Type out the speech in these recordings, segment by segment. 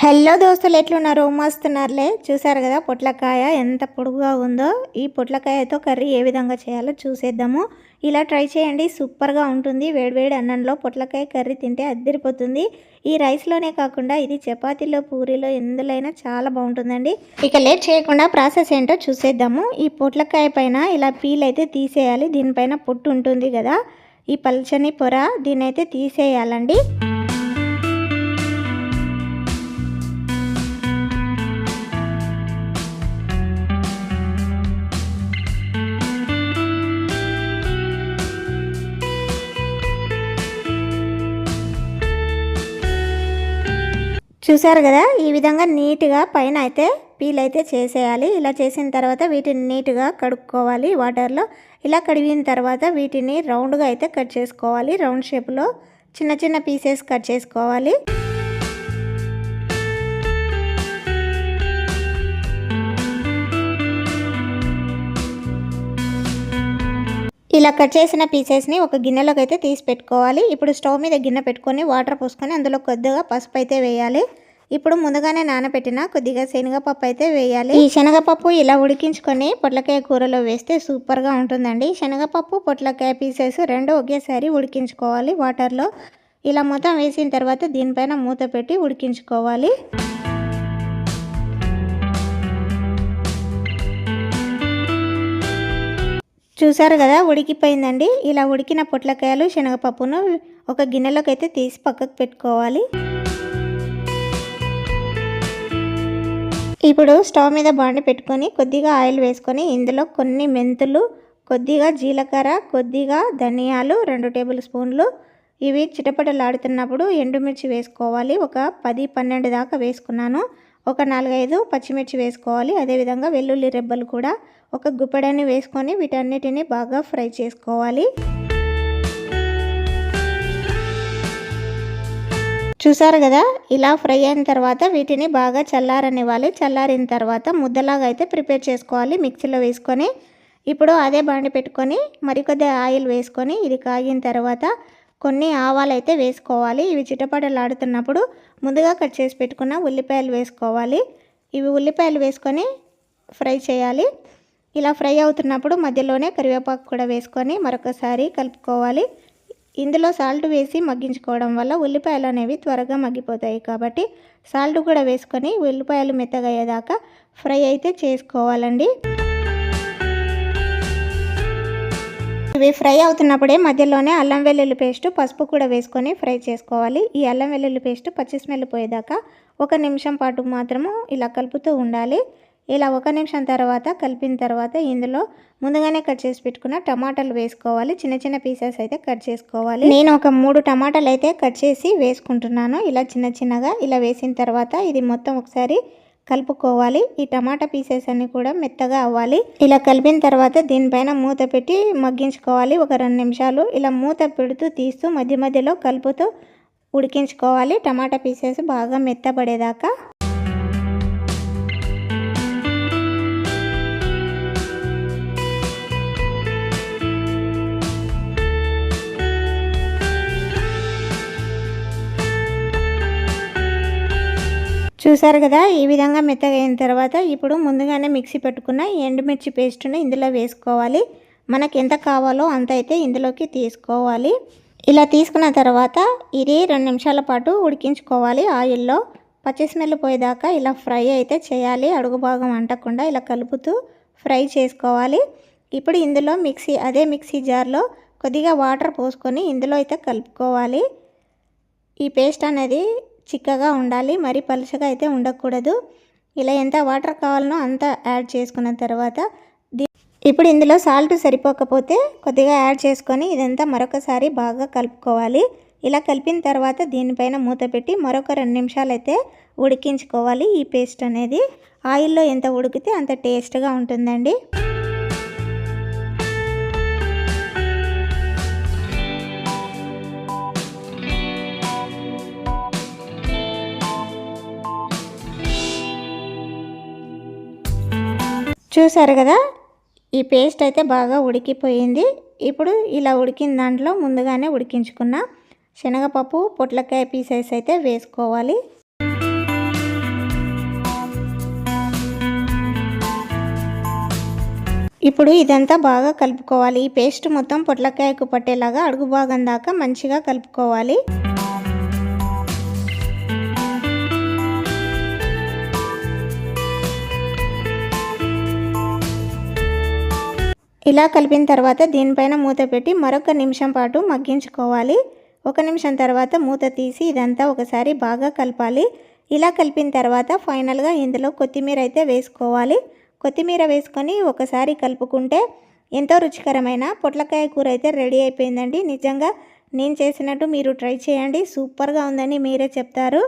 Hello దోస్తులు ఎట్లున్నారు? మస్తున్నారులే. చూసారు కదా పొట్లకాయ ఎంత పొడుగుగా ఉందో. ఈ పొట్లకాయతో కర్రీ ఏ విధంగా చేయాలో చూసేద్దాము. ఇలా ట్రై చేయండి, సూపర్గా ఉంటుంది. వేడివేడి అన్నంలో పొట్లకాయ కర్రీ తింటే అద్దరిపోతుంది. ఈ రైస్లోనే కాకుండా ఇది చపాతీలో, పూరీలో ఎందులైనా చాలా బాగుంటుందండి. ఇక లేట్ చేయకుండా ప్రాసెస్ ఏంటో చూసేద్దాము. ఈ పొట్లకాయ పైన ఇలా పీల్ అయితే తీసేయాలి. దీనిపైన పొట్టు ఉంటుంది కదా, ఈ పల్చని పొర, దీన్ని అయితే తీసేయాలండి. చూసారు కదా, ఈ విధంగా నీట్గా పైన అయితే పీల్ అయితే చేసేయాలి. ఇలా చేసిన తర్వాత వీటిని నీట్గా కడుక్కోవాలి వాటర్లో. ఇలా కడిగిన తర్వాత వీటిని రౌండ్గా అయితే కట్ చేసుకోవాలి. రౌండ్ షేప్లో చిన్న చిన్న పీసెస్ కట్ చేసుకోవాలి. ఇలా కట్ చేసిన పీసెస్ని ఒక గిన్నెలోకి అయితే తీసి పెట్టుకోవాలి. ఇప్పుడు స్టవ్ మీద గిన్నె పెట్టుకొని వాటర్ పోసుకొని అందులో కొద్దిగా పసుపు అయితే వేయాలి. ఇప్పుడు ముందుగానే నానబెట్టిన కొద్దిగా శనగపప్పు అయితే వేయాలి. ఈ శనగపప్పు ఇలా ఉడికించుకొని పొట్లకాయ కూరలో వేస్తే సూపర్గా ఉంటుందండి. శనగపప్పు పొట్లకాయ పీసెస్ రెండు ఒకేసారి ఉడికించుకోవాలి వాటర్లో. ఇలా మొత్తం వేసిన తర్వాత దీనిపైన మూత పెట్టి ఉడికించుకోవాలి. చూసారు కదా, ఉడికిపోయిందండి. ఇలా ఉడికిన పొట్లకాయలు శనగపప్పును ఒక గిన్నెలోకి అయితే తీసి పక్కకు పెట్టుకోవాలి. ఇప్పుడు స్టవ్ మీద బాండి పెట్టుకొని కొద్దిగా ఆయిల్ వేసుకొని ఇందులో కొన్ని మెంతులు, కొద్దిగా జీలకర్ర, కొద్దిగా ధనియాలు 2 టేబుల్ స్పూన్లు, ఇవి చిటపటలాడుతున్నప్పుడు ఎండుమిర్చి వేసుకోవాలి. ఒక 10-12 దాకా వేసుకున్నాను. ఒక 4-5 పచ్చిమిర్చి వేసుకోవాలి. అదేవిధంగా వెల్లుల్లి రెబ్బలు కూడా ఒక గుప్పెడని వేసుకొని వీటన్నిటిని బాగా ఫ్రై చేసుకోవాలి. చూసారు కదా, ఇలా ఫ్రై అయిన తర్వాత వీటిని బాగా చల్లారనివ్వాలి. చల్లారిన తర్వాత ముద్దలాగా అయితే ప్రిపేర్ చేసుకోవాలి మిక్సీలో వేసుకొని. ఇప్పుడు అదే బాండి పెట్టుకొని మరికొద్ది ఆయిల్ వేసుకొని ఇది కాగిన తర్వాత కొన్ని ఆవాలు అయితే వేసుకోవాలి. ఇవి చిటపటలాడుతున్నప్పుడు ముందుగా కట్ చేసి పెట్టుకున్న ఉల్లిపాయలు వేసుకోవాలి. ఇవి ఉల్లిపాయలు వేసుకొని ఫ్రై చేయాలి. ఇలా ఫ్రై అవుతున్నప్పుడు మధ్యలోనే కరివేపాకు కూడా వేసుకొని మరొకసారి కలుపుకోవాలి. ఇందులో సాల్ట్ వేసి మగ్గించుకోవడం వల్ల ఉల్లిపాయలు అనేవి త్వరగా మగ్గిపోతాయి కాబట్టి సాల్ట్ కూడా వేసుకొని ఉల్లిపాయలు మెత్తగా అయ్యేదాకా ఫ్రై అయితే చేసుకోవాలండి. ఇవి ఫ్రై అవుతున్నప్పుడే మధ్యలోనే అల్లం వెల్లుల్లి పేస్ట్, పసుపు కూడా వేసుకొని ఫ్రై చేసుకోవాలి. ఈ అల్లం వెల్లుల్లి పేస్ట్ పచ్చి స్మెల్ పోయేదాకా 1 నిమిషం పాటు మాత్రము ఇలా కలుపుతూ ఉండాలి. ఇలా 1 నిమిషం తర్వాత కలిపిన తర్వాత ఇందులో ముందుగానే కట్ చేసి పెట్టుకున్న టమాటాలు వేసుకోవాలి. చిన్న చిన్న పీసెస్ అయితే కట్ చేసుకోవాలి. నేను ఒక 3 టమాటాలు అయితే కట్ చేసి వేసుకుంటున్నాను. ఇలా చిన్న చిన్నగా ఇలా వేసిన తర్వాత ఇది మొత్తం ఒకసారి కలుపుకోవాలి. ఈ టమాటా పీసెస్ అన్ని కూడా మెత్తగా అవ్వాలి. ఇలా కలిపిన తర్వాత దీనిపైన మూత పెట్టి మగ్గించుకోవాలి. ఒక 2 నిమిషాలు ఇలా మూత పెడుతూ తీస్తూ మధ్య మధ్యలో కలుపుతూ ఉడికించుకోవాలి. టమాటా పీసెస్ బాగా మెత్తబడేదాకా. చూసారు కదా, ఈ విధంగా మెత్తగా అయిన తర్వాత ఇప్పుడు ముందుగానే మిక్సీ పెట్టుకున్న ఎండుమిర్చి పేస్ట్ను ఇందులో వేసుకోవాలి. మనకి ఎంత కావాలో అంత అయితే ఇందులోకి తీసుకోవాలి. ఇలా తీసుకున్న తర్వాత ఇది 2 నిమిషాల పాటు ఉడికించుకోవాలి ఆయిల్లో. పచ్చి స్మెల్ పోయేదాకా ఇలా ఫ్రై అయితే చేయాలి. అడుగు భాగం అంటకుండా ఇలా కలుపుతూ ఫ్రై చేసుకోవాలి. ఇప్పుడు ఇందులో అదే మిక్సీ జార్లో కొద్దిగా వాటర్ పోసుకొని ఇందులో అయితే కలుపుకోవాలి. ఈ పేస్ట్ అనేది చిక్కగా ఉండాలి, మరి పలుచగా అయితే ఉండకూడదు. ఇలా ఎంత వాటర్ కావాలనో అంత యాడ్ చేసుకున్న తర్వాత ఇప్పుడు ఇందులో సాల్ట్ సరిపోకపోతే కొద్దిగా యాడ్ చేసుకొని ఇదంతా మరొకసారి బాగా కలుపుకోవాలి. ఇలా కలిపిన తర్వాత దీనిపైన మూత పెట్టి మరొక 2 నిమిషాలు అయితే ఉడికించుకోవాలి. ఈ పేస్ట్ అనేది ఆయిల్లో ఎంత ఉడికితే అంత టేస్ట్గా ఉంటుందండి. చూసారు కదా, ఈ పేస్ట్ అయితే బాగా ఉడికిపోయింది. ఇప్పుడు ఇలా ఉడికిన దాంట్లో ముందుగానే ఉడికించుకున్న శనగపప్పు, పొట్లకాయ పీసెస్ అయితే వేసుకోవాలి. ఇప్పుడు ఇదంతా బాగా కలుపుకోవాలి. ఈ పేస్ట్ మొత్తం పొట్లకాయకు పట్టేలాగా అడుగు భాగం దాకా మంచిగా కలుపుకోవాలి. ఇలా కలిపిన తర్వాత దీనిపైన మూత పెట్టి మరొక నిమిషం పాటు మగ్గించుకోవాలి. 1 నిమిషం తర్వాత మూత తీసి ఇదంతా ఒకసారి బాగా కలపాలి. ఇలా కలిపిన తర్వాత ఫైనల్గా ఇందులో కొత్తిమీర అయితే వేసుకోవాలి. కొత్తిమీర వేసుకొని ఒకసారి కలుపుకుంటే ఎంతో రుచికరమైన పొట్లకాయ కూర అయితే రెడీ అయిపోయిందండి. నిజంగా నేను చేసినట్టు మీరు ట్రై చేయండి, సూపర్గా ఉందని మీరే చెప్తారు.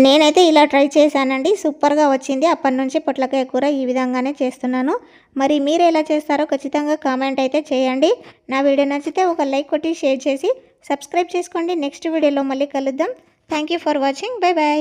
నేనైతే ఇలా ట్రై చేశానండి, సూపర్గా వచ్చింది. అప్పటి నుంచి పొట్లకాయ కూర ఈ విధంగానే చేస్తున్నాను. మరి మీరు ఎలా చేస్తారో ఖచ్చితంగా కామెంట్ అయితే చేయండి. నా వీడియో నచ్చితే ఒక లైక్ కొట్టి షేర్ చేసి సబ్స్క్రైబ్ చేసుకోండి. నెక్స్ట్ వీడియోలో మళ్ళీ కలుద్దాం. Thank you for watching. Bye bye.